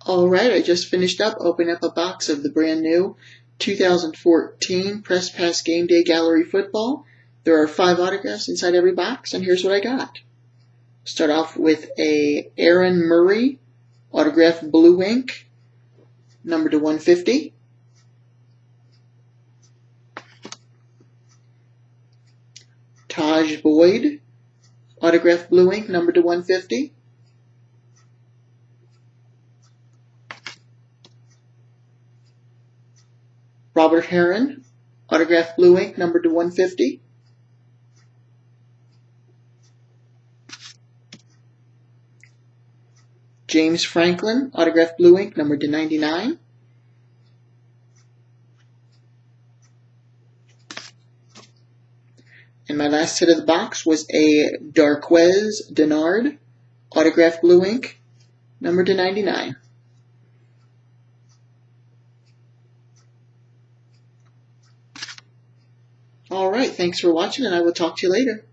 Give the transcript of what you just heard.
Alright, I just finished up opening up a box of the brand new 2014 Press Pass Game Day Gallery Football. There are 5 autographs inside every box, and here's what I got. Start off with a Aaron Murray autographed blue ink, numbered to 150. Taj Boyd autographed blue ink, numbered to 150. Robert Heron, autographed blue ink, numbered to 150. James Franklin, autographed blue ink, numbered to 99. And my last hit of the box was a Darqueze Dennard, autographed blue ink, numbered to 99. Alright, thanks for watching, and I will talk to you later.